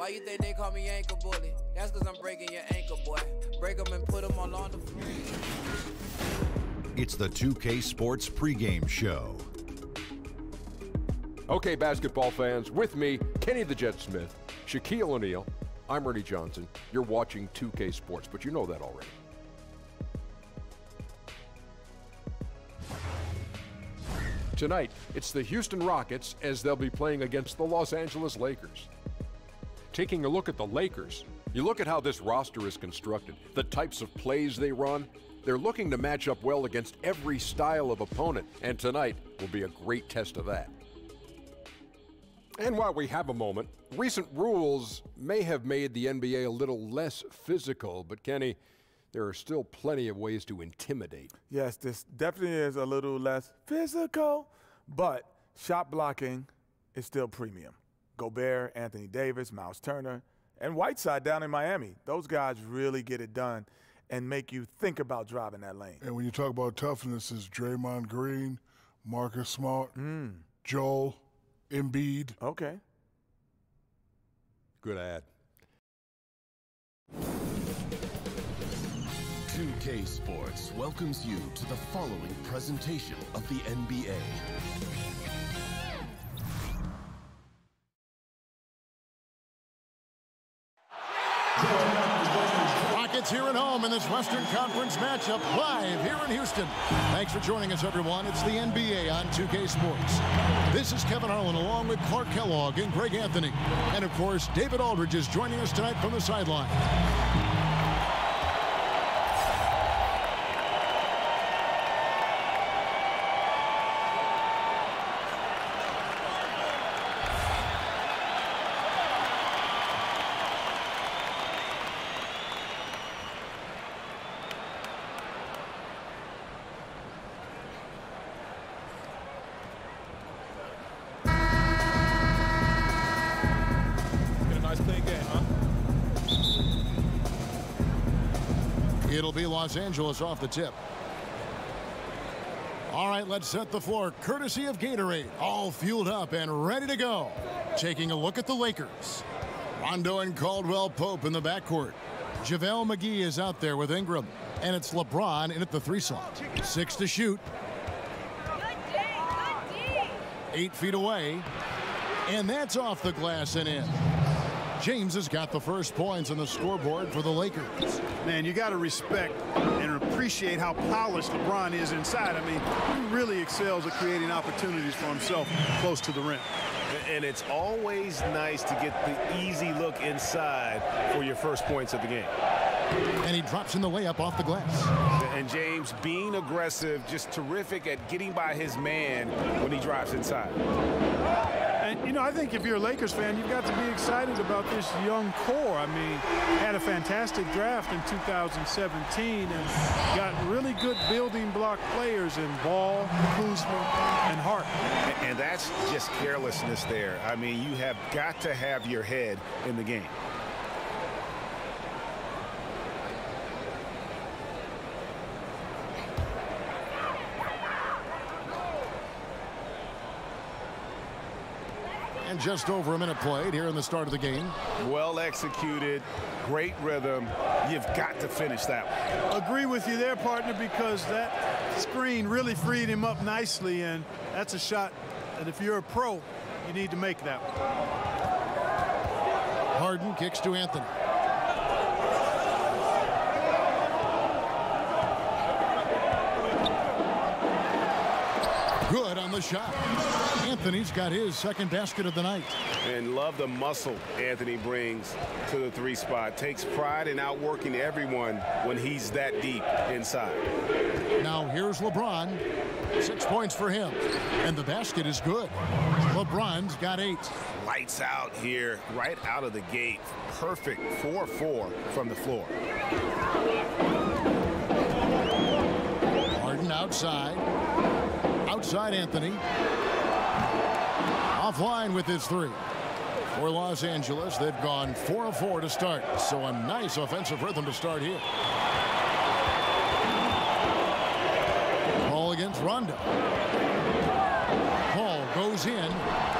Why you think they call me ankle bully? That's because I'm breaking your ankle, boy. Break them and put them all on the floor. It's the 2K Sports pregame show. Okay, basketball fans, with me, Kenny the Jet Smith, Shaquille O'Neal, I'm Ernie Johnson. You're watching 2K Sports, but you know that already. Tonight, it's the Houston Rockets as they'll be playing against the Los Angeles Lakers. Taking a look at the Lakers, you look at how this roster is constructed, the types of plays they run. They're looking to match up well against every style of opponent, and tonight will be a great test of that. And while we have a moment, recent rules may have made the NBA a little less physical, but Kenny, there are still plenty of ways to intimidate. Yes, this definitely is a little less physical, but shot blocking is still premium. Gobert, Anthony Davis, Miles Turner, and Whiteside down in Miami. Those guys really get it done and make you think about driving that lane. And when you talk about toughness, it's Draymond Green, Marcus Smart, Joel Embiid. Okay. Good ad. 2K Sports welcomes you to the following presentation of the NBA. Rockets here at home in this Western Conference matchup live here in Houston. Thanks for joining us, everyone. It's the NBA on 2K Sports. This is Kevin Harlan along with Clark Kellogg and Greg Anthony. And, of course, David Aldridge is joining us tonight from the sideline. It'll be Los Angeles off the tip. All right, let's set the floor courtesy of Gatorade. All fueled up and ready to go. Taking a look at the Lakers. Rondo and Caldwell Pope in the backcourt. JaVale McGee is out there with Ingram. And it's LeBron in at the 3 slot. 6 to shoot. 8 feet away. And that's off the glass and in. James has got the first points on the scoreboard for the Lakers. Man, you got to respect and appreciate how polished LeBron is inside. I mean, he really excels at creating opportunities for himself close to the rim. And it's always nice to get the easy look inside for your first points of the game. And he drops in the layup off the glass. And James being aggressive, just terrific at getting by his man when he drives inside. And, you know, I think if you're a Lakers fan, you've got to be excited about this young core. I mean, had a fantastic draft in 2017 and got really good building block players in Ball, Kuzma, and Hart. And that's just carelessness there. I mean, you have got to have your head in the game. And just over a minute played here in the start of the game. Well executed, great rhythm. You've got to finish that one. Agree with you there, partner, because that screen really freed him up nicely, and that's a shot that if you're a pro, you need to make that one. Harden kicks to Anthony. Good on the shot. Anthony's got his second basket of the night. And love the muscle Anthony brings to the 3 spot. Takes pride in outworking everyone when he's that deep inside. Now here's LeBron. 6 points for him. And the basket is good. LeBron's got 8. Lights out here right out of the gate. Perfect 4-4 from the floor. Harden outside. Outside Anthony. Offline with his 3. For Los Angeles, they've gone 4 of 4 to start. So a nice offensive rhythm to start here. Ball against Rondo. Paul goes in.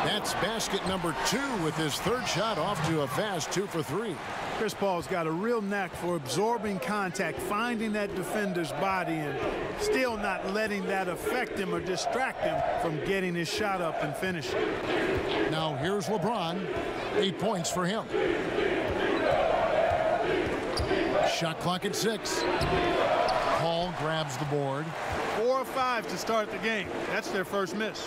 That's basket number 2 with his third shot off to a fast 2 for 3. Chris Paul's got a real knack for absorbing contact, finding that defender's body, and still not letting that affect him or distract him from getting his shot up and finishing. Now here's LeBron. 8 points for him. Shot clock at 6. Paul grabs the board. 4 or 5 to start the game. That's their first miss.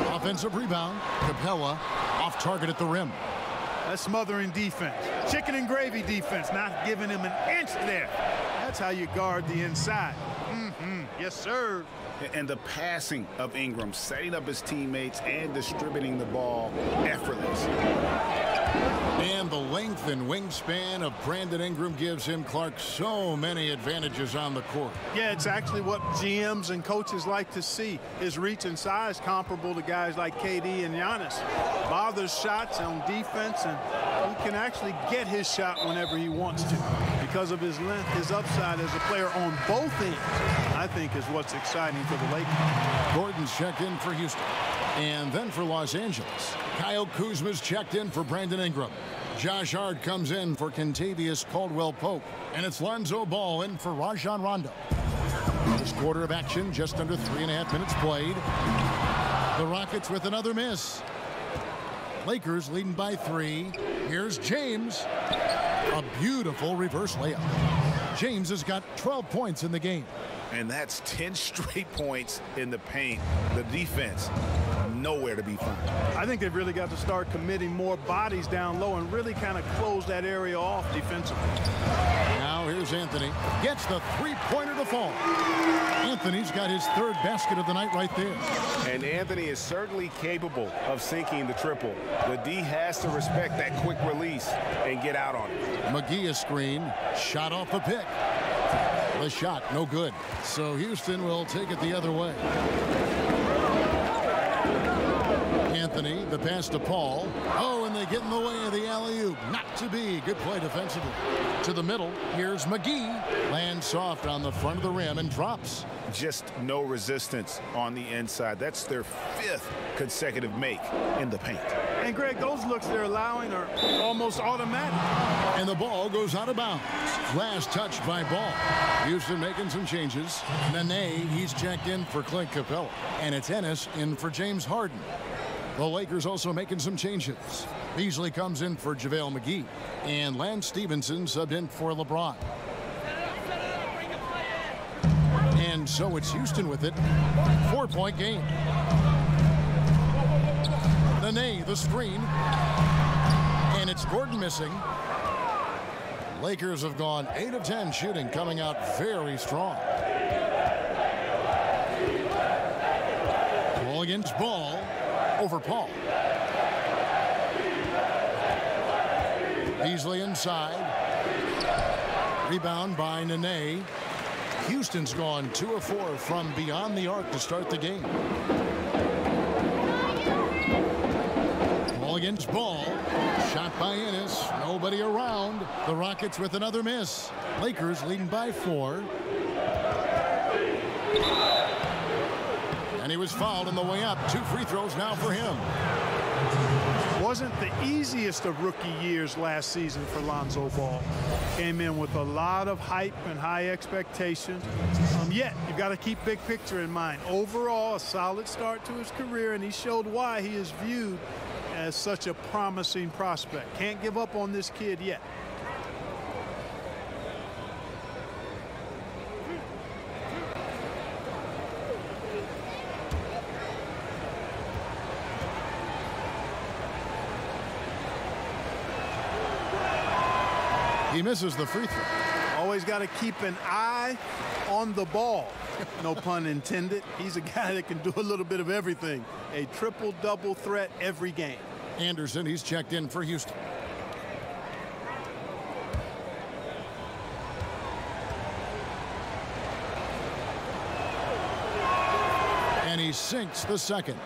Offensive rebound. Capella off target at the rim. That's smothering defense. Chicken and gravy defense, not giving him an inch there. That's how you guard the inside. Yes, sir. And the passing of Ingram, setting up his teammates and distributing the ball, effortless. And the length and wingspan of Brandon Ingram gives him, Clark, so many advantages on the court. Yeah, it's actually what GMs and coaches like to see. His reach and size comparable to guys like KD and Giannis. Bothers shots on defense, and he can actually get his shot whenever he wants to. Because of his length, his upside as a player on both ends, I think, is what's exciting for the Lakers. Gordon's checked in for Houston. And then for Los Angeles, Kyle Kuzma's checked in for Brandon Ingram. Josh Hart comes in for Kentavious Caldwell-Pope. And it's Lonzo Ball in for Rajon Rondo. First quarter of action, just under 3.5 minutes played. The Rockets with another miss. Lakers leading by 3. Here's James. A beautiful reverse layup. James has got 12 points in the game. And that's 10 straight points in the paint. The defense, nowhere to be found. I think they've really got to start committing more bodies down low and really kind of close that area off defensively. Now here's Anthony. Gets the three-pointer to fall. Anthony's got his third basket of the night right there. And Anthony is certainly capable of sinking the triple. The D has to respect that quick release and get out on it. McGee a screen. Shot off the pick. The shot, no good. So Houston will take it the other way. Anthony, the pass to Paul. Oh, and they get in the way of the alley-oop. Not to be. Good play defensively. To the middle, here's McGee. Lands soft on the front of the rim and drops. Just no resistance on the inside. That's their 5th consecutive make in the paint. And Greg, those looks they're allowing are almost automatic. And the ball goes out of bounds. Last touch by Ball. Houston making some changes. Nene, he's checked in for Clint Capella. And it's Ennis in for James Harden. The Lakers also making some changes. Beasley comes in for JaVale McGee. And Lance Stevenson subbed in for LeBron. And so it's Houston with it. 4-point game. Nene, the screen. And it's Gordon missing. Lakers have gone 8 of 10 shooting, coming out very strong. Ball against Ball. Over Paul. Beasley inside. Rebound by Nene. Houston's gone 2 of 4 from beyond the arc to start the game. Ball against Ball. Shot by Ennis. Nobody around. The Rockets with another miss. Lakers leading by 4. And he was fouled on the way up. 2 free throws now for him. Wasn't the easiest of rookie years last season for Lonzo Ball. Came in with a lot of hype and high expectations. Yet, you've got to keep big picture in mind. Overall, a solid start to his career, and he showed why he is viewed as such a promising prospect. Can't give up on this kid yet. He misses the free throw. Always got to keep an eye on the ball. No pun intended. He's a guy that can do a little bit of everything. A triple-double threat every game. Anderson, he's checked in for Houston. And he sinks the second.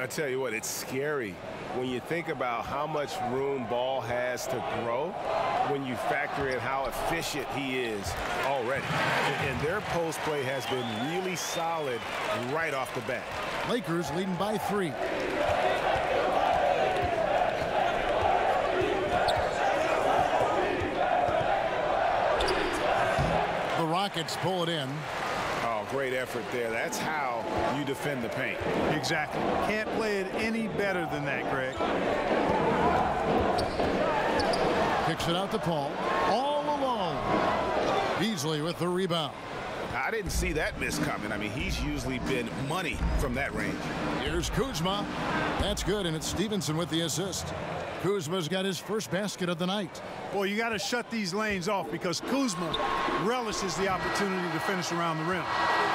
I tell you what, it's scary when you think about how much room Ball has to grow, when you factor in how efficient he is already. And their post play has been really solid right off the bat. Lakers leading by 3. The Rockets pull it in. Oh, great effort there. That's how you defend the paint. Exactly. Can't play it any better than that, Greg. Kicks it out to Paul. All alone. Beasley with the rebound. I didn't see that miss coming. I mean, he's usually been money from that range. Here's Kuzma. That's good, and it's Stevenson with the assist. Kuzma's got his first basket of the night. Boy, you got to shut these lanes off because Kuzma relishes the opportunity to finish around the rim.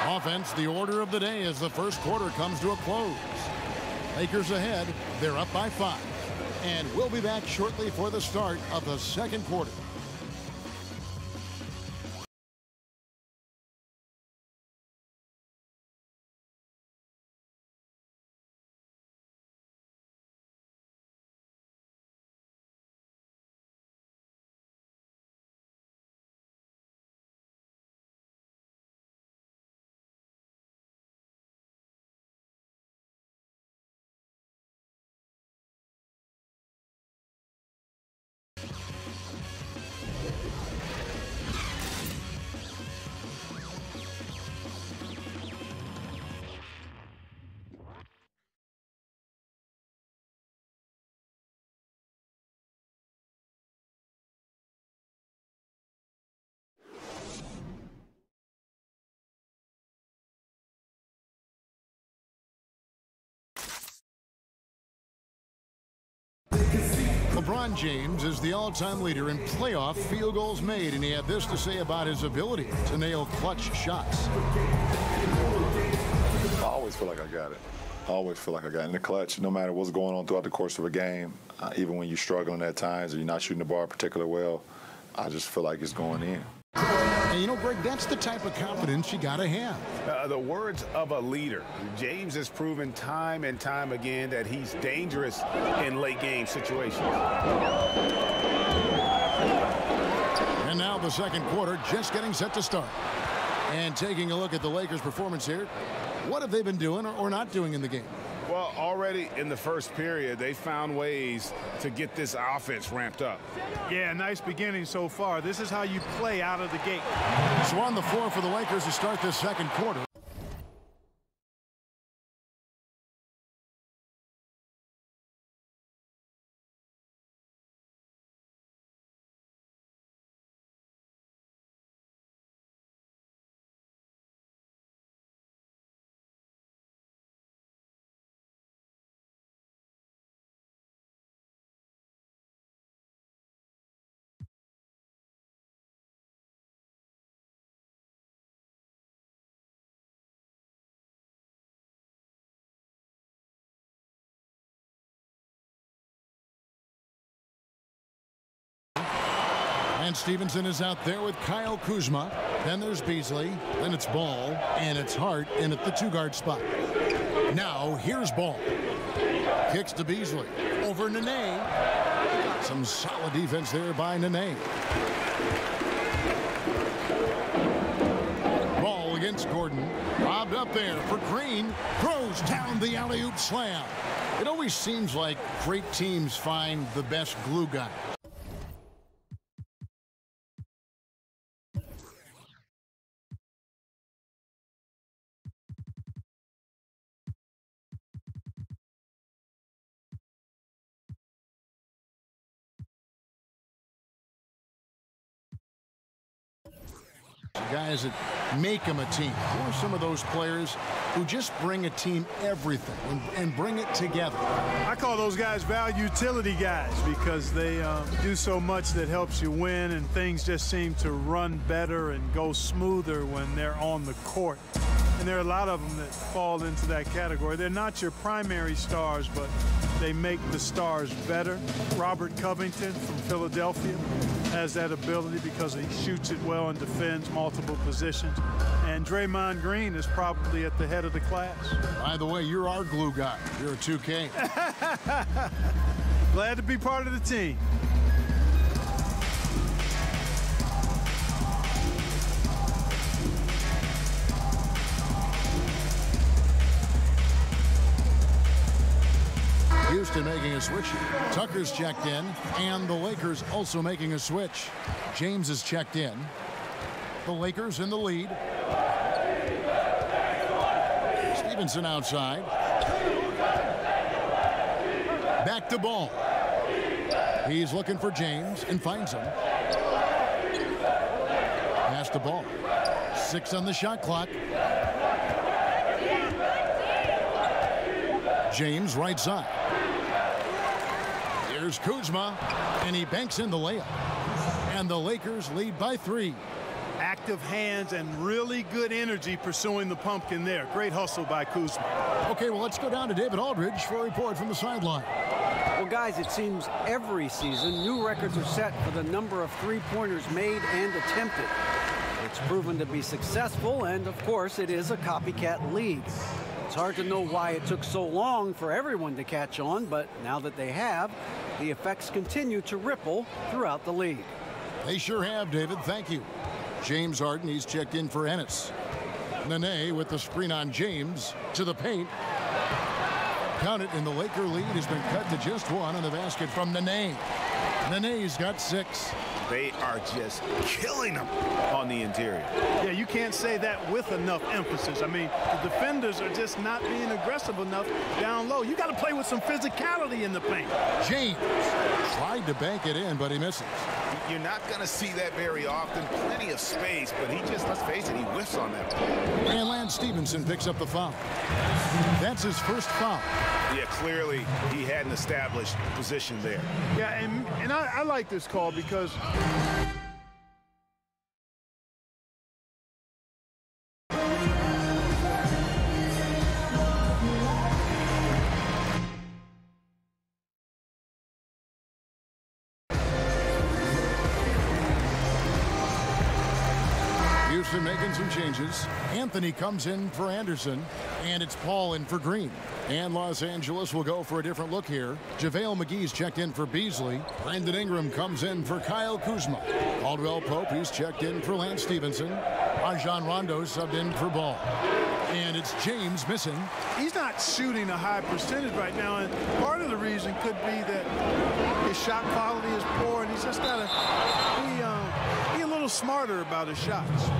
Offense, the order of the day as the first quarter comes to a close. Lakers ahead. They're up by 5. And we'll be back shortly for the start of the second quarter. LeBron James is the all-time leader in playoff field goals made, and he had this to say about his ability to nail clutch shots. I always feel like I got it. I always feel like I got it in the clutch, no matter what's going on throughout the course of a game. Even when you're struggling at times or you're not shooting the ball particularly well, I just feel like it's going in. And you know, Greg, that's the type of confidence you got to have. The words of a leader. James has proven time and time again that he's dangerous in late game situations. And now the second quarter just getting set to start. And taking a look at the Lakers' performance here, what have they been doing or not doing in the game? Well, already in the first period, they found ways to get this offense ramped up. Yeah, nice beginning so far. This is how you play out of the gate. So on the floor for the Lakers to start this second quarter. And Stevenson is out there with Kyle Kuzma. Then there's Beasley. Then it's Ball. And it's Hart in at the 2-guard spot. Now here's Ball. Kicks to Beasley. Over Nene. Some solid defense there by Nene. Ball against Gordon. Lobbed up there for Green. Throws down the alley-oop slam. It always seems like great teams find the best glue guy. Guys that make them a team. Who are some of those players who just bring a team everything and bring it together? I call those guys value utility guys because they do so much that helps you win, and things just seem to run better and go smoother when they're on the court. And there are a lot of them that fall into that category. They're not your primary stars, but they make the stars better. Robert Covington from Philadelphia has that ability because he shoots it well and defends multiple positions. And Draymond Green is probably at the head of the class. By the way, you're our glue guy. You're a 2K. Glad to be part of the team. Houston making a switch. Tucker's checked in, and the Lakers also making a switch. James is checked in. The Lakers in the lead. Stevenson outside. Back to Ball. He's looking for James and finds him. Pass to Ball. 6 on the shot clock. James right side. Here's Kuzma, and he banks in the layup. And the Lakers lead by 3. Active hands and really good energy pursuing the pumpkin there. Great hustle by Kuzma. Okay, well, let's go down to David Aldridge for a report from the sideline. Well, guys, it seems every season new records are set for the number of three-pointers made and attempted. It's proven to be successful, and of course, it is a copycat league. It's hard to know why it took so long for everyone to catch on, but now that they have, the effects continue to ripple throughout the league. They sure have, David. Thank you. James Harden, he's checked in for Ennis. Nene with the screen on James to the paint. Count it, and the Laker lead has been cut to just 1 on the basket from Nene. Nene's got 6. They are just killing them on the interior. Yeah, you can't say that with enough emphasis. I mean, the defenders are just not being aggressive enough down low. You got to play with some physicality in the paint. James tried to bank it in, but he misses. You're not going to see that very often. Plenty of space, but he just, let's face it, he whiffs on that. And Lance Stevenson picks up the foul. That's his first foul. Yeah, clearly he had an established position there. Yeah, and I like this call because Houston making some changes. Anthony comes in for Anderson, and it's Paul in for Green. And Los Angeles will go for a different look here. JaVale McGee's checked in for Beasley. Brandon Ingram comes in for Kyle Kuzma. Caldwell Pope, he's checked in for Lance Stevenson. Rajon Rondo subbed in for Ball. And it's James missing. he's not shooting a high percentage right now, and part of the reason could be that his shot quality is poor, and he's just got to be a little smarter about his shots.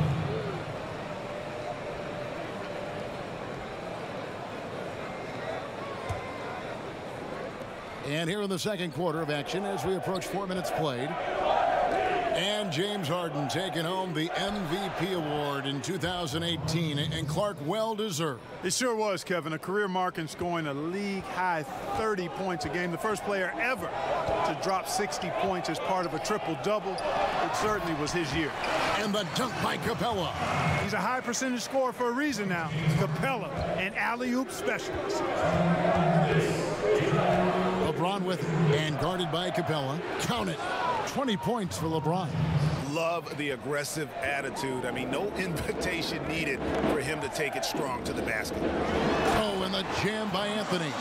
And here in the second quarter of action as we approach 4 minutes played. And James Harden taking home the MVP award in 2018. And Clark, well deserved. It sure was, Kevin. A career mark in scoring a league-high 30 points a game. The first player ever to drop 60 points as part of a triple-double. It certainly was his year. And the dunk by Capella. He's a high percentage scorer for a reason now. Capella, an alley-oop specialist. LeBron with it and guarded by Capella. Count it. 20 points for LeBron. Love the aggressive attitude. I mean, no invitation needed for him to take it strong to the basket. Oh, and the jam by Anthony.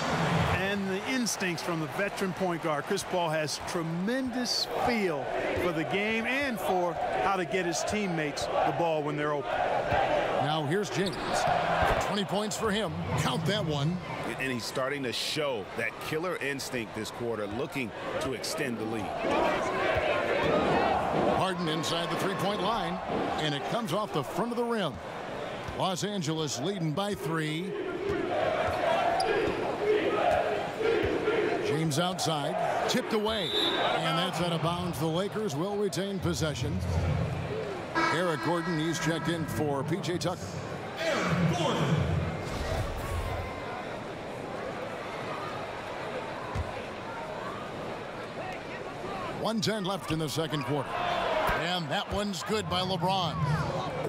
And the instincts from the veteran point guard. Chris Paul has tremendous feel for the game and for how to get his teammates the ball when they're open. Now here's James. 20 points for him. Count that one. And he's starting to show that killer instinct this quarter, looking to extend the lead. Harden inside the three-point line, and it comes off the front of the rim. Los Angeles leading by 3. James outside, tipped away, and that's out of bounds. The Lakers will retain possession. Eric Gordon, he's checked in for P.J. Tucker. Eric Gordon. .110 left in the second quarter. And that one's good by LeBron.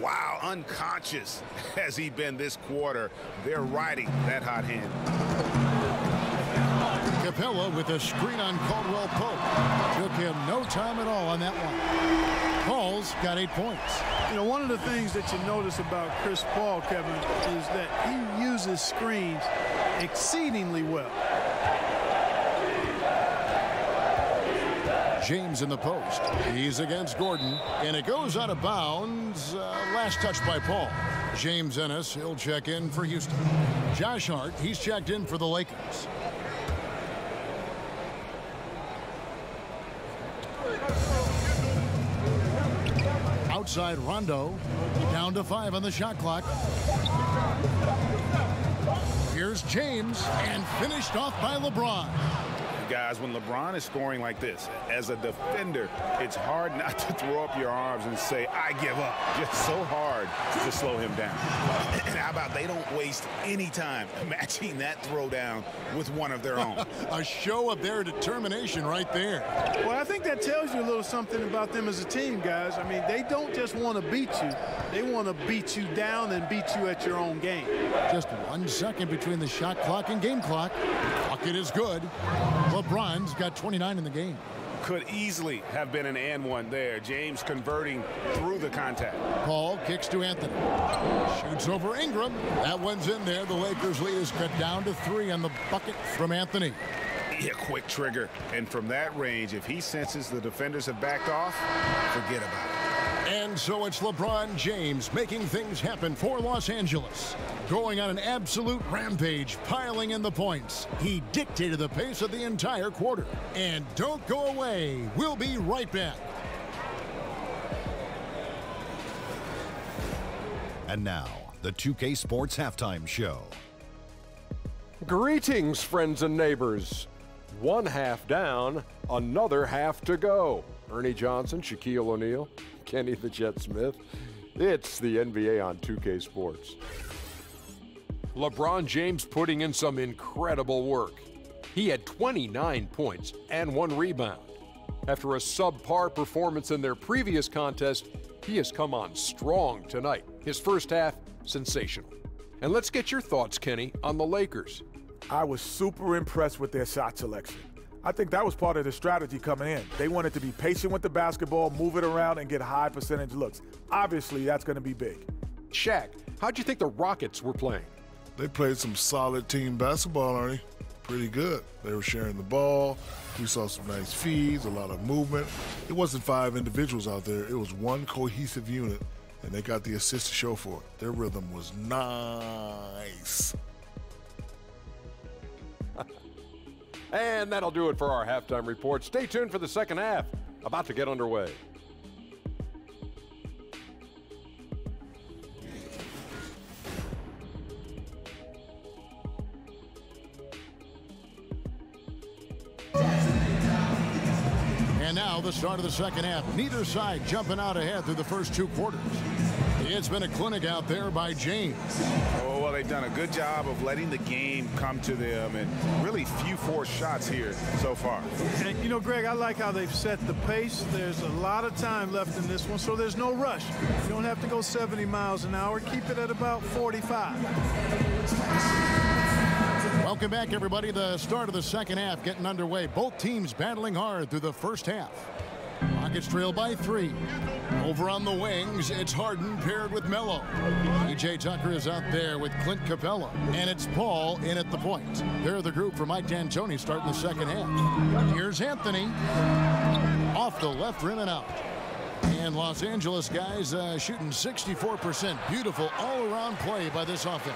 Wow, unconscious has he been this quarter. They're riding that hot hand. Capella with a screen on Caldwell Pope. Took him no time at all on that one. Paul's got 8 points. You know, one of the things that you notice about Chris Paul, Kevin, is that he uses screens exceedingly well. James in the post. He's against Gordon, and it goes out of bounds. Last touch by Paul. James Ennis, he'll check in for Houston. Josh Hart, he's checked in for the Lakers. Outside Rondo, down to 5 on the shot clock. Here's James, and finished off by LeBron. Guys, when LeBron is scoring like this, as a defender, it's hard not to throw up your arms and say, I give up. Just so hard to slow him down. And how about they don't waste any time matching that throwdown with one of their own? A show of their determination right there. Well, I think that tells you a little something about them as a team, guys. I mean, they don't just want to beat you. They want to beat you down and beat you at your own game. Just 1 second between the shot clock and game clock. Bucket is good. LeBron's got 29 in the game. Could easily have been an and one there. James converting through the contact. Paul kicks to Anthony. Shoots over Ingram. That one's in there. The Lakers lead is cut down to 3 on the bucket from Anthony. Yeah, quick trigger. And from that range, if he senses the defenders have backed off, forget about it. And so it's LeBron James making things happen for Los Angeles. Going on an absolute rampage, piling in the points. He dictated the pace of the entire quarter. And don't go away. We'll be right back. And now, the 2K Sports Halftime Show. Greetings, friends and neighbors. 1 half down, another half to go. Ernie Johnson, Shaquille O'Neal, Kenny the Jet Smith. It's the NBA on 2K Sports. LeBron James putting in some incredible work. He had 29 points and 1 rebound. After a subpar performance in their previous contest, he has come on strong tonight. His first half, sensational. And let's get your thoughts, Kenny, on the Lakers. I was super impressed with their shot selection. I think that was part of the strategy coming in. They wanted to be patient with the basketball, move it around, and get high percentage looks. Obviously, that's going to be big. Shaq, how'd you think the Rockets were playing? They played some solid team basketball, Arnie. Pretty good. They were sharing the ball. We saw some nice feeds, a lot of movement. It wasn't 5 individuals out there. It was one cohesive unit, and they got the assist to show for it. Their rhythm was nice. And that'll do it for our halftime report. Stay tuned for the second half. About to get underway. And now the start of the second half. Neither side jumping out ahead through the first 2 quarters. It's been a clinic out there by James. Oh, well, they've done a good job of letting the game come to them, and really few forced shots here so far. And, you know, Greg, I like how they've set the pace. There's a lot of time left in this one, so there's no rush. You don't have to go 70 miles an hour. Keep it at about 45. Welcome back, everybody. The start of the second half getting underway. Both teams battling hard through the first half. Rockets trail by 3. Over on the wings, it's Harden paired with Melo. PJ Tucker is out there with Clint Capella. And it's Paul in at the point. They're the group for Mike D'Antoni starting the second half. Here's Anthony. Off the left rim and out. And Los Angeles guys shooting 64%. Beautiful all-around play by this offense.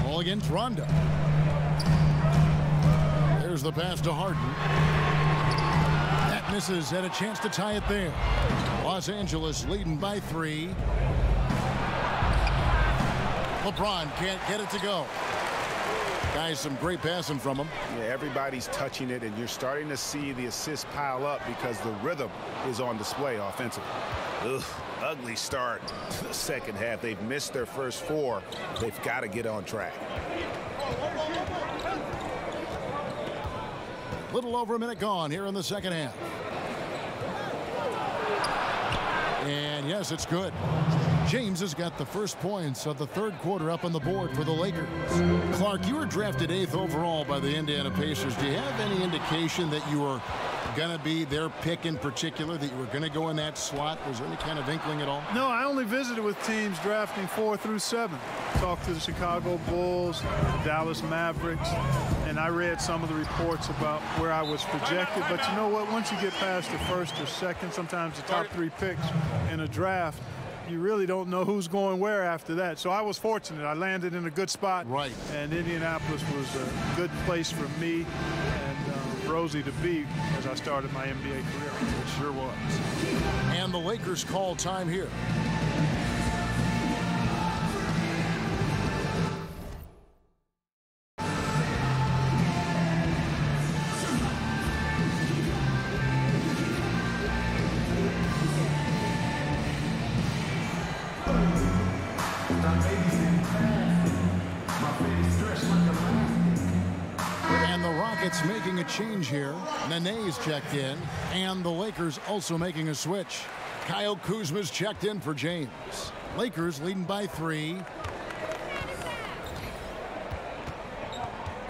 Ball against Rondo. There's the pass to Harden. That misses. Had a chance to tie it there. Los Angeles leading by 3. LeBron can't get it to go. Guys, some great passing from him. Yeah, everybody's touching it, and you're starting to see the assists pile up because the rhythm is on display offensively. Ugh, ugly start to the second half. They've missed their first 4. They've got to get on track. Little over a minute gone here in the second half. And yes, it's good. James has got the first points of the third quarter up on the board for the Lakers. Clark, you were drafted 8th overall by the Indiana Pacers. Do you have any indication that you were going to be their pick in particular, that you were going to go in that slot? Was there any kind of inkling at all? No, I only visited with teams drafting 4 through 7. Talked to the Chicago Bulls, the Dallas Mavericks, and I read some of the reports about where I was projected. But you know what? Once you get past the first or second, sometimes the top 3 picks in a draft, you really don't know who's going where after that. So I was fortunate. I landed in a good spot. Right. And Indianapolis was a good place for me. And rosy to be as I started my NBA career. It sure was. And the Lakers call time here. And the Rockets making a change here. Nene's checked in, and the Lakers also making a switch. Kyle Kuzma's checked in for James. Lakers leading by 3.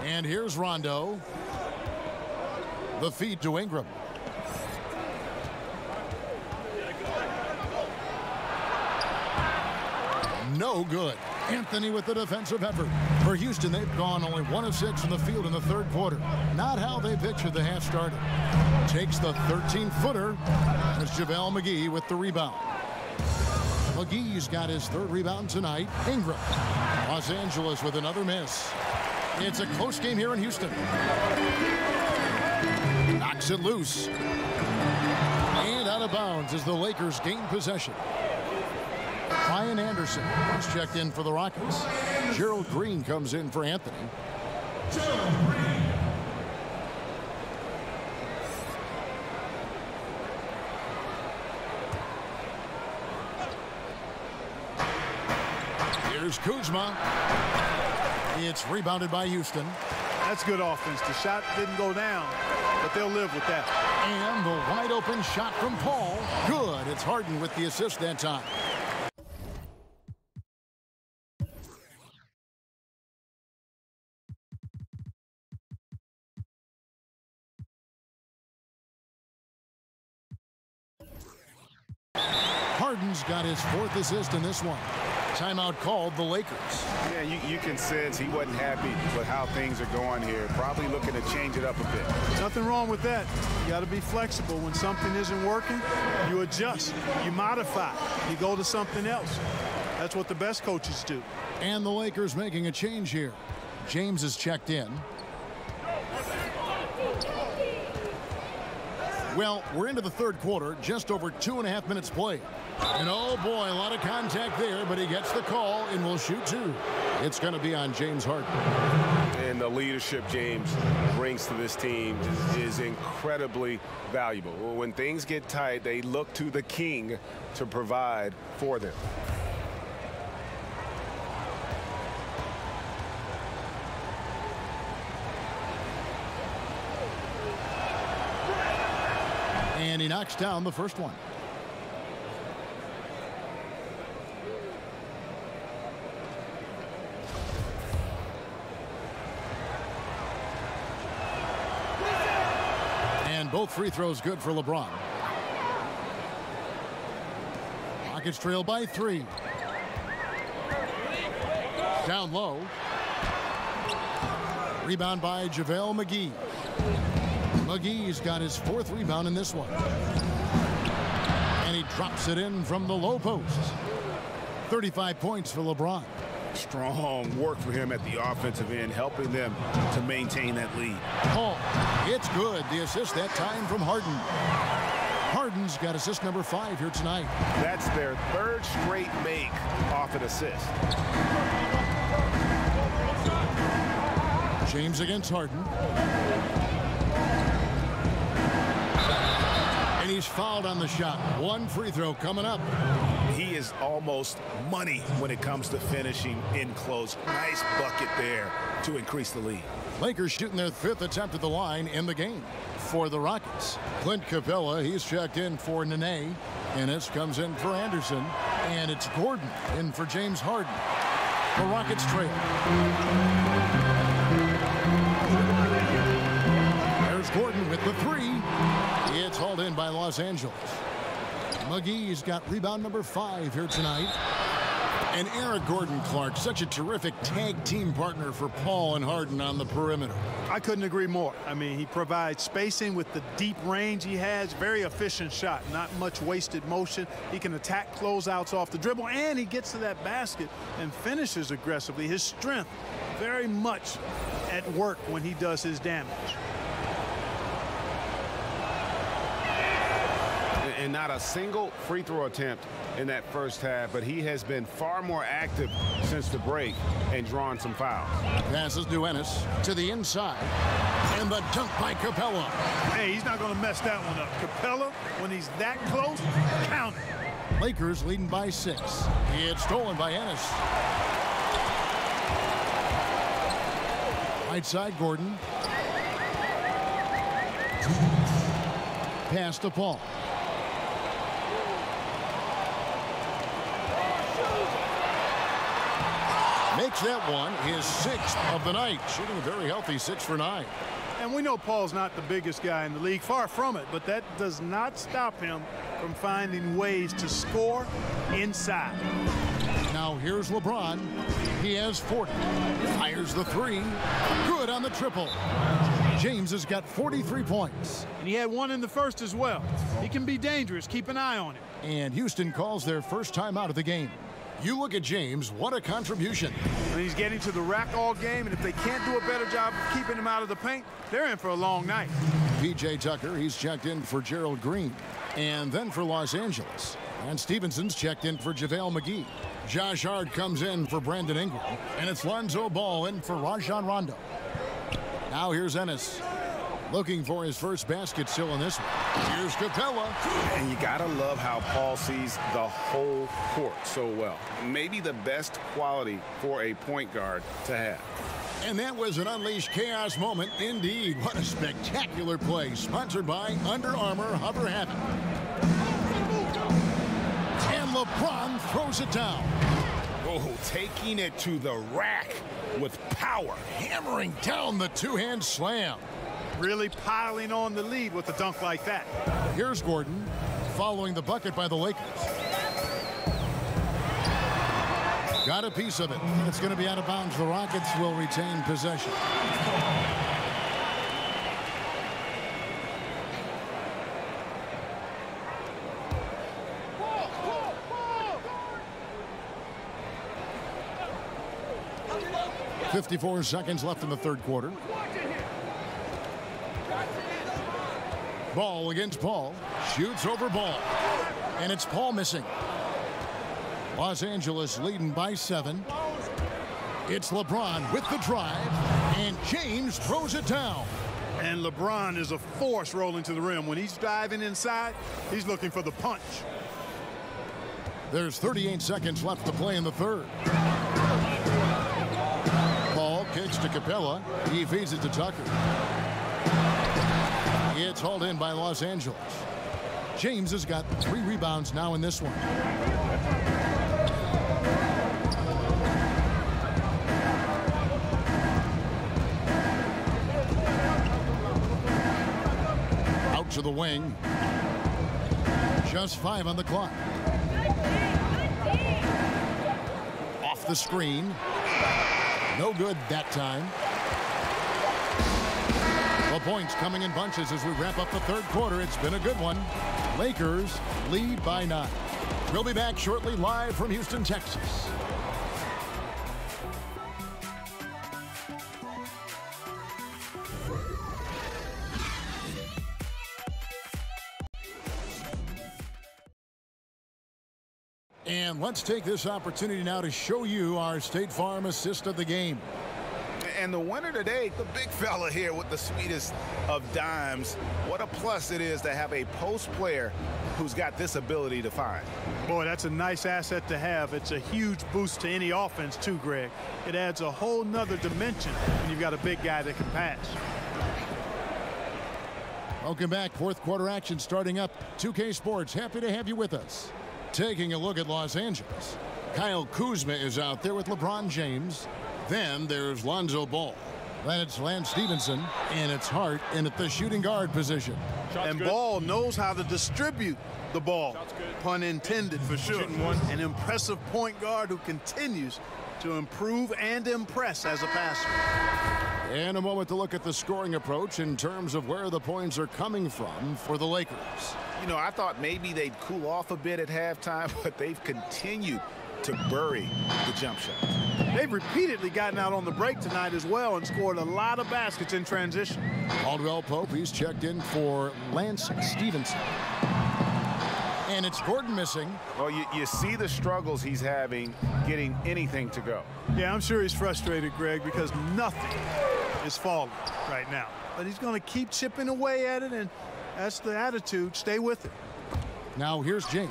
And here's Rondo. The feed to Ingram. No good. Anthony with the defensive effort. For Houston, they've gone only 1 of 6 from the field in the third quarter. Not how they pictured the half started. Takes the 13-footer. It's JaVale McGee with the rebound. McGee's got his 3rd rebound tonight. Ingram. Los Angeles with another miss. It's a close game here in Houston. Knocks it loose. And out of bounds as the Lakers gain possession. Ryan Anderson is checked in for the Rockets. Gerald Green comes in for Anthony. Here's Kuzma. It's rebounded by Houston. That's good offense. The shot didn't go down, but they'll live with that. And the wide open shot from Paul. Good. It's Harden with the assist that time. Harden's got his 4th assist in this one. Timeout called the Lakers. Yeah, you can sense he wasn't happy with how things are going here. Probably looking to change it up a bit. Nothing wrong with that. You got to be flexible. When something isn't working, you adjust, you modify, you go to something else. That's what the best coaches do. And the Lakers making a change here. James is checked in. Well, we're into the third quarter, just over 2.5 minutes played. And oh boy, a lot of contact there, but he gets the call and will shoot 2. It's going to be on James Harden. And the leadership James brings to this team is incredibly valuable. When things get tight, they look to the king to provide for them. And he knocks down the first one. And both free throws good for LeBron. Rockets trail by 3. Down low. Rebound by JaVale McGee. McGee's got his 4th rebound in this one. And he drops it in from the low post. 35 points for LeBron. Strong work for him at the offensive end, helping them to maintain that lead. Paul, it's good. The assist that time from Harden. Harden's got assist number 5 here tonight. That's their 3rd straight make off an assist. James against Harden. And he's fouled on the shot. 1 free throw coming up. He is almost money when it comes to finishing in close. Nice bucket there to increase the lead. Lakers shooting their 5th attempt at the line in the game. For the Rockets, Clint Capella, he's checked in for Nene. Ennis comes in for Anderson. And it's Gordon in for James Harden. The Rockets trail. There's Gordon with the 3. It's hauled in by Los Angeles. McGee's got rebound number 5 here tonight. And Eric Gordon-Clark, such a terrific tag team partner for Paul and Harden on the perimeter. I couldn't agree more. I mean, he provides spacing with the deep range he has. Very efficient shot, not much wasted motion. He can attack closeouts off the dribble, and he gets to that basket and finishes aggressively. His strength very much at work when he does his damage. and not a single free throw attempt in that first half, but he has been far more active since the break and drawn some fouls. Passes to Ennis to the inside, and the dunk by Capella. Hey, he's not going to mess that one up. Capella, when he's that close, count it. Lakers leading by 6. It's stolen by Ennis. Right side, Gordon. Pass to Paul. Makes that one his 6th of the night, shooting a very healthy 6 for 9. And we know Paul's not the biggest guy in the league, far from it, but that does not stop him from finding ways to score inside. Now here's LeBron. He has 40. Fires the 3. Good on the triple. James has got 43 points. And he had one in the first as well. He can be dangerous. Keep an eye on him. And Houston calls their first time out of the game. You look at James, what a contribution. And he's getting to the rack all game, and if they can't do a better job of keeping him out of the paint, they're in for a long night. P.J. Tucker, he's checked in for Gerald Green. And then for Los Angeles. And Stevenson's checked in for JaVale McGee. Josh Hart comes in for Brandon Ingram. And it's Lonzo Ball in for Rajon Rondo. Now here's Ennis. Looking for his first basket still in this one. Here's Capella. And you gotta love how Paul sees the whole court so well. Maybe the best quality for a point guard to have. And that was an unleashed chaos moment indeed. What a spectacular play. Sponsored by Under Armour Hover Habit. And LeBron throws it down. Oh, taking it to the rack with power. Hammering down the two-hand slam. Really piling on the lead with a dunk like that. Here's Gordon following the bucket by the Lakers. Got a piece of it. It's going to be out of bounds. The Rockets will retain possession. .54 seconds left in the third quarter. Ball against Paul. Shoots over Ball. And it's Paul missing. Los Angeles leading by 7. It's LeBron with the drive. And James throws it down. And LeBron is a force rolling to the rim. When he's diving inside, he's looking for the punch. There's 38 seconds left to play in the third. Paul kicks to Capella. He feeds it to Tucker. It's hauled in by Los Angeles. James has got 3 rebounds now in this one. Out to the wing. Just 5 on the clock. Off the screen. No good that time. The points coming in bunches as we wrap up the third quarter. It's been a good one. Lakers lead by 9. We'll be back shortly live from Houston, Texas. And let's take this opportunity now to show you our State Farm assist of the game. And the winner today, the big fella here with the sweetest of dimes. What a plus it is to have a post player who's got this ability to find. Boy, that's a nice asset to have. It's a huge boost to any offense too, Greg. It adds a whole nother dimension when you've got a big guy that can pass. Welcome back. Fourth quarter action starting up. 2K Sports, happy to have you with us. Taking a look at Los Angeles. Kyle Kuzma is out there with LeBron James. Then there's Lonzo Ball. Then it's Lance Stevenson, and it's Hart in at the shooting guard position. And Ball knows how to distribute the ball. Pun intended for sure. An impressive point guard who continues to improve and impress as a passer. And a moment to look at the scoring approach in terms of where the points are coming from for the Lakers. You know, I thought maybe they'd cool off a bit at halftime, but they've continued to bury the jump shot. They've repeatedly gotten out on the break tonight as well and scored a lot of baskets in transition. Caldwell Pope, he's checked in for Lance Stevenson. And it's Gordon missing. Well, you see the struggles he's having getting anything to go. Yeah, I'm sure he's frustrated, Greg, because nothing is falling right now. But he's going to keep chipping away at it, and that's the attitude. Stay with it. Now here's James,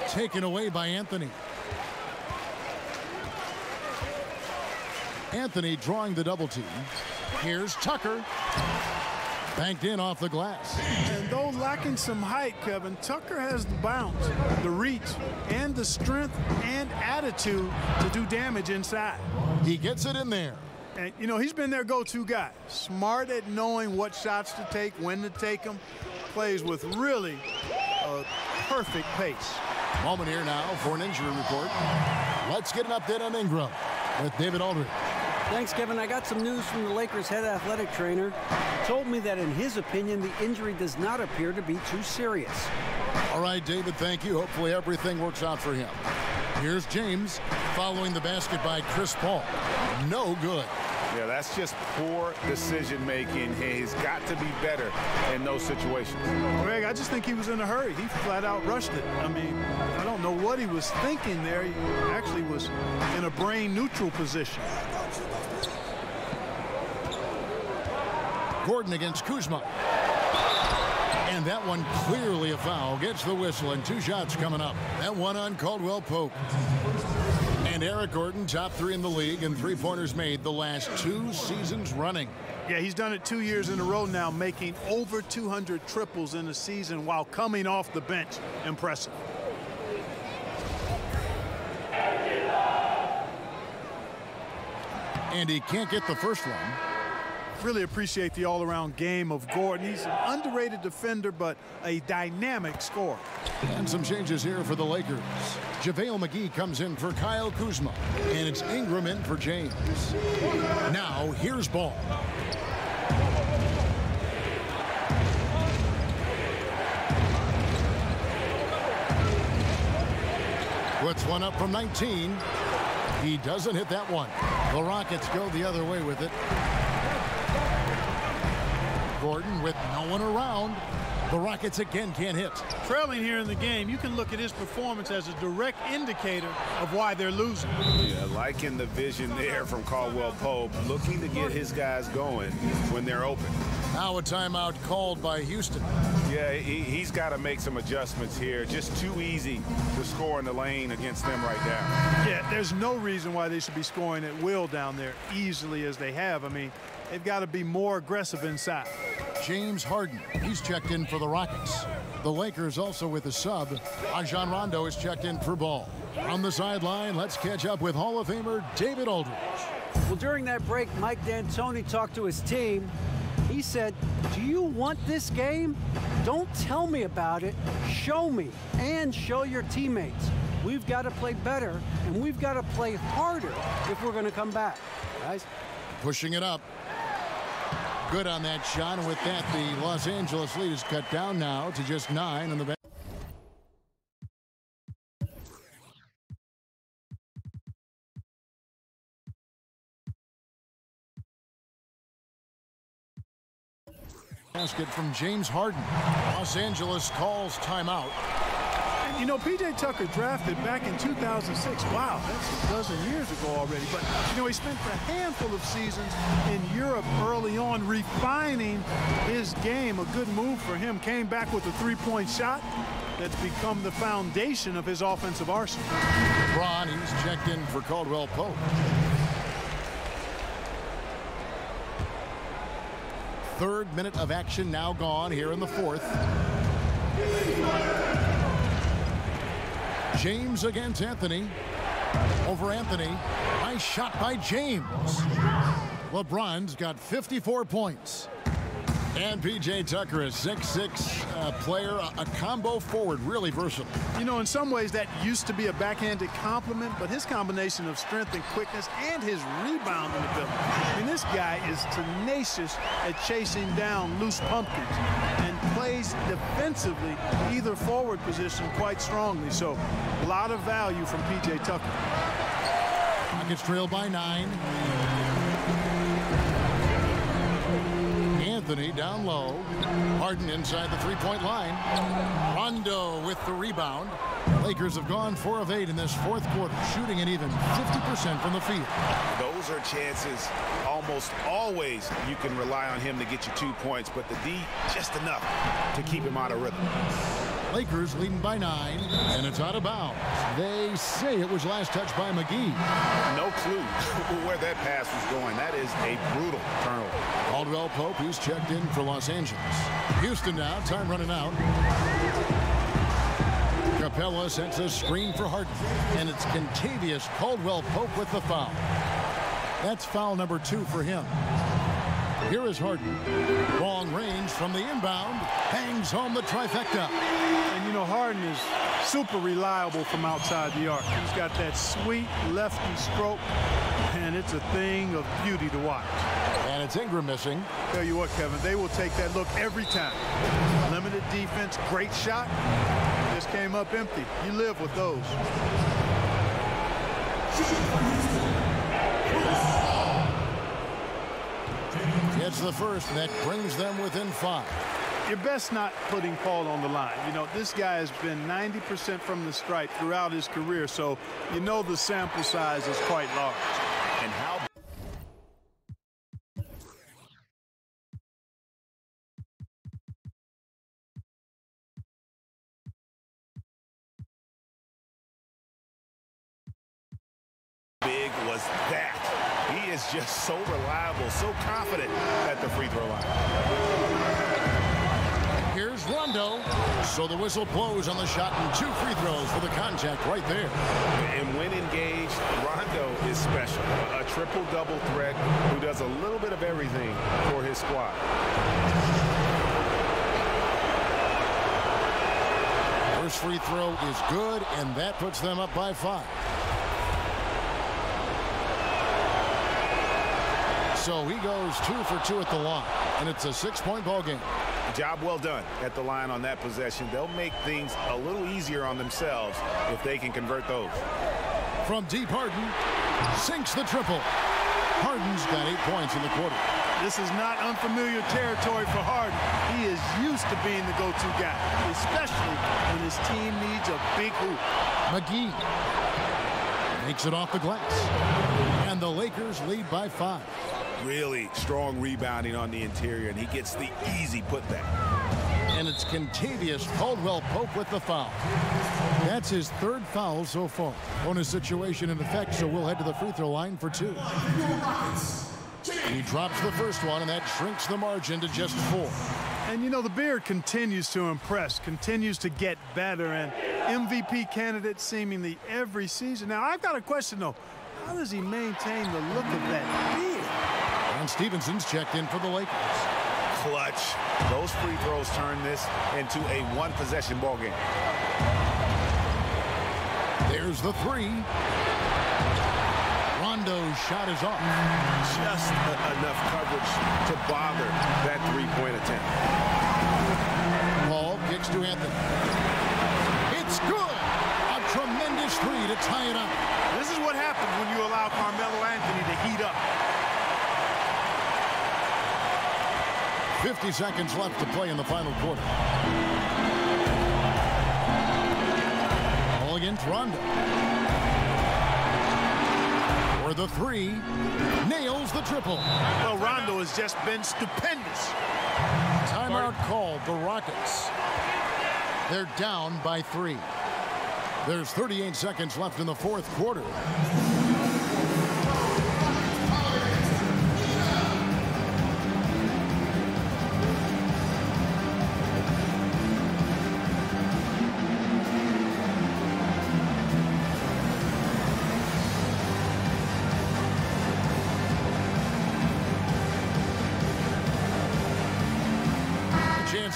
taken away by Anthony. Anthony drawing the double team. Here's Tucker. Banked in off the glass. And though lacking some height, Kevin, Tucker has the bounce, the reach, and the strength and attitude to do damage inside. He gets it in there. And, you know, he's been their go-to guy. Smart at knowing what shots to take, when to take them. Plays with really a perfect pace. Moment here now for an injury report. Let's get an update on Ingram with David Aldridge. Thanks, Kevin. I got some news from the Lakers head athletic trainer. He told me that in his opinion, the injury does not appear to be too serious. All right, David, thank you. Hopefully everything works out for him. Here's James following the basket by Chris Paul. No good. Yeah, that's just poor decision making. He's got to be better in those situations. Greg, I just think he was in a hurry. He flat out rushed it. I mean, I don't know what he was thinking there. He actually was in a brain neutral position. Gordon against Kuzma. And that one clearly a foul. Gets the whistle, and 2 shots coming up. That one on Caldwell Pope. And Eric Gordon, top 3 in the league, and 3-pointers made the last 2 seasons running. Yeah, he's done it 2 years in a row now, making over 200 triples in a season while coming off the bench. Impressive. And he can't get the first one. Really appreciate the all-around game of Gordon. He's an underrated defender, but a dynamic scorer. And some changes here for the Lakers. JaVale McGee comes in for Kyle Kuzma, and it's Ingram in for James. Now, here's Ball. Puts one up from 19. He doesn't hit that one. The Rockets go the other way with it. Gordon with no one around. The Rockets again can't hit. Trailing here in the game, you can look at his performance as a direct indicator of why they're losing. Yeah, liking the vision there from Caldwell Pope, looking to get his guys going when they're open. Now a timeout called by Houston. Yeah, he's got to make some adjustments here. Just too easy to score in the lane against them right now. Yeah, there's no reason why they should be scoring at will down there easily as they have. I mean, they've got to be more aggressive inside. James Harden, he's checked in for the Rockets. The Lakers also with a sub. Rajon Rondo is checked in for Ball. On the sideline, let's catch up with Hall of Famer David Aldridge. Well, during that break, Mike D'Antoni talked to his team. He said, do you want this game? Don't tell me about it. Show me and show your teammates. We've got to play better, and we've got to play harder if we're going to come back. Guys. Pushing it up. Good on that shot, and with that, the Los Angeles lead is cut down now to just 9 on the bench. Basket from James Harden. Los Angeles calls timeout. And you know, P.J. Tucker drafted back in 2006. Wow, that's a dozen years ago already. But, you know, he spent a handful of seasons in Europe early on refining his game. A good move for him. Came back with a three-point shot that's become the foundation of his offensive arsenal. LeBron, he's checked in for Caldwell Pope. Third minute of action now gone here in the fourth. James against Anthony. Over Anthony. Nice shot by James. LeBron's got 54 points. And P.J. Tucker, a 6'6" player, a combo forward, really versatile. You know, in some ways that used to be a backhanded compliment, but his combination of strength and quickness and his rebounding ability. I mean, this guy is tenacious at chasing down loose pumpkins and plays defensively either forward position quite strongly. So a lot of value from P.J. Tucker. Rockets trail by 9. Anthony down low. Harden inside the three-point line. Rondo with the rebound. Lakers have gone 4 of 8 in this fourth quarter, shooting at even 50% from the field. Those are chances almost always you can rely on him to get you 2 points, but the D just enough to keep him out of rhythm. Lakers leading by 9, and it's out of bounds. They say it was last touched by McGee. No clue where that pass was going. That is a brutal turnover. Caldwell Pope, who's checked in for Los Angeles. Houston now, time running out. Capella sets a screen for Harden, and it's Kentavious Caldwell Pope with the foul. That's foul number 2 for him. Here is Harden. Long range from the inbound. Hangs home the trifecta. And, you know, Harden is super reliable from outside the arc. He's got that sweet lefty stroke, and it's a thing of beauty to watch. And it's Ingram missing. Tell you what, Kevin, they will take that look every time. Limited defense, great shot. Just came up empty. You live with those. It's the first that brings them within 5. You're best not putting Paul on the line. You know, this guy has been 90% from the stripe throughout his career, so you know the sample size is quite large. And how big was that? He is just so reliable, so confident at the free throw line. Here's Rondo. So the whistle blows on the shot and 2 free throws for the contact right there. And when engaged, Rondo is special. A triple-double threat who does a little bit of everything for his squad. First free throw is good, and that puts them up by 5. So he goes 2 for 2 at the line, and it's a 6-point ball game. Job well done at the line on that possession. They'll make things a little easier on themselves if they can convert those. From deep, Harden sinks the triple. Harden's got 8 points in the quarter. This is not unfamiliar territory for Harden. He is used to being the go-to guy, especially when his team needs a big hoop. McGee makes it off the glass, and the Lakers lead by 5. Really strong rebounding on the interior, and he gets the easy putback. And it's Kentavious Caldwell Pope with the foul. That's his 3rd foul so far. Bonus situation in effect, so we'll head to the free throw line for 2. He drops the first one, and that shrinks the margin to just 4. And, you know, the beard continues to impress, continues to get better, and MVP candidate seemingly every season. Now, I've got a question, though. How does he maintain the look of that beard? And Stevenson's checked in for the Lakers. Clutch. Those free throws turn this into a 1-possession ball game. There's the 3. Rondo's shot is off. Just enough coverage to bother that 3-point attempt. Paul kicks to Anthony. It's good. A tremendous 3 to tie it up. This is what happens when you allow Carmelo Anthony to heat up. 50 seconds left to play in the final quarter. All against Rondo. For the 3, nails the triple. Well, Rondo has just been stupendous. Timeout called the Rockets. They're down by 3. There's 38 seconds left in the fourth quarter.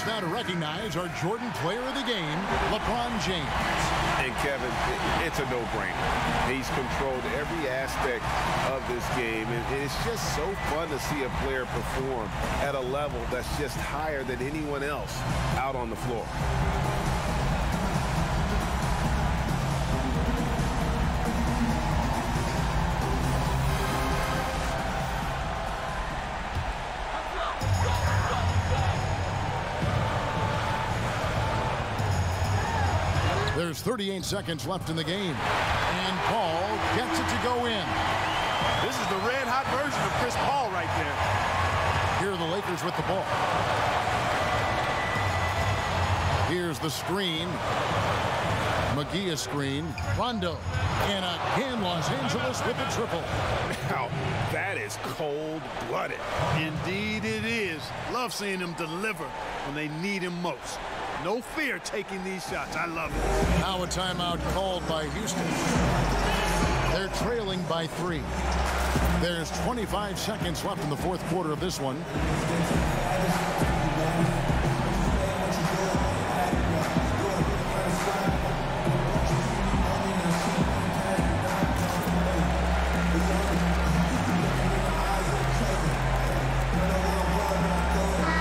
Now to recognize our Jordan Player of the Game, LeBron James. And Kevin, it's a no-brainer. He's controlled every aspect of this game, and it's just so fun to see a player perform at a level that's just higher than anyone else out on the floor. There's 38 seconds left in the game. And Paul gets it to go in. This is the red-hot version of Chris Paul right there. Here are the Lakers with the ball. Here's the screen. McGee a screen. Rondo. And again, Los Angeles with a triple. Now, that is cold-blooded. Indeed it is. Love seeing him deliver when they need him most. No fear taking these shots. I love it. Now a timeout called by Houston. They're trailing by 3. There's 25 seconds left in the fourth quarter of this one.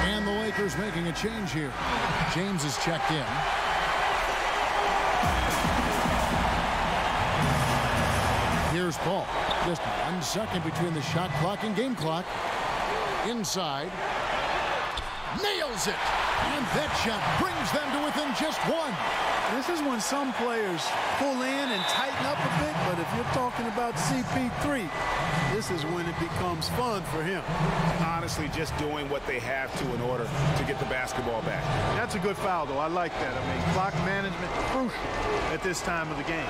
And the Lakers making a change here. James is checked in. Here's Paul. Just 1 second between the shot clock and game clock. Inside. Nails it. And that shot brings them to within just 1. This is when some players pull in and tighten up a bit, but if you're talking about CP3, this is when it becomes fun for him. Honestly, just doing what they have to in order to get the basketball back. That's a good foul, though. I like that. I mean, clock management crucial at this time of the game.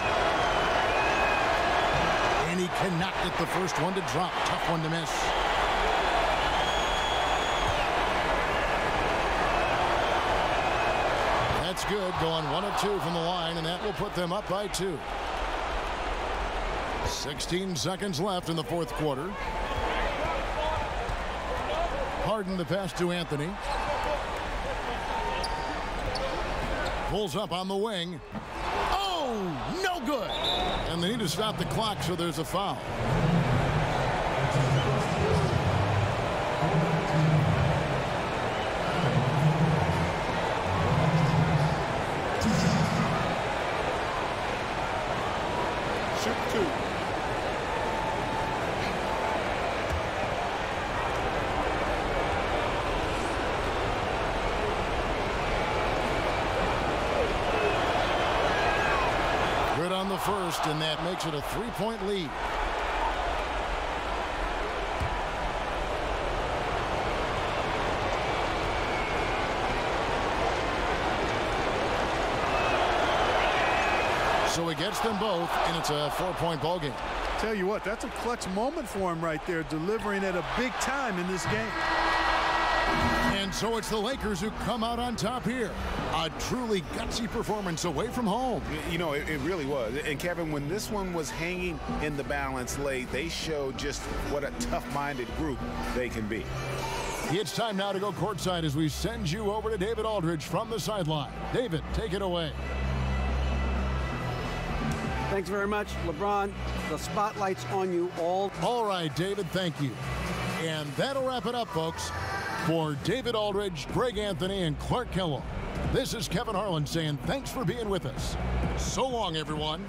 And he cannot get the first one to drop. Tough one to miss. That's good. Going 1 of 2 from the line, and that will put them up by 2. 16 seconds left in the fourth quarter. Harden the pass to Anthony. Pulls up on the wing. Oh, no good. And they need to stop the clock, so there's a foul. Shoot 2. Good on the first, and that makes it a 3-point lead. So he gets them both, and it's a 4-point ball game. Tell you what, that's a clutch moment for him right there, delivering at a big time in this game. And so it's the Lakers who come out on top here. A truly gutsy performance away from home. You know, it really was. And Kevin, when this one was hanging in the balance late, they showed just what a tough-minded group they can be. It's time now to go courtside as we send you over to David Aldridge from the sideline. David, take it away. Thanks very much, LeBron. The spotlight's on you all. All right, David, thank you. And that'll wrap it up, folks. For David Aldridge, Greg Anthony, and Clark Kellogg, this is Kevin Harlan saying thanks for being with us. So long, everyone.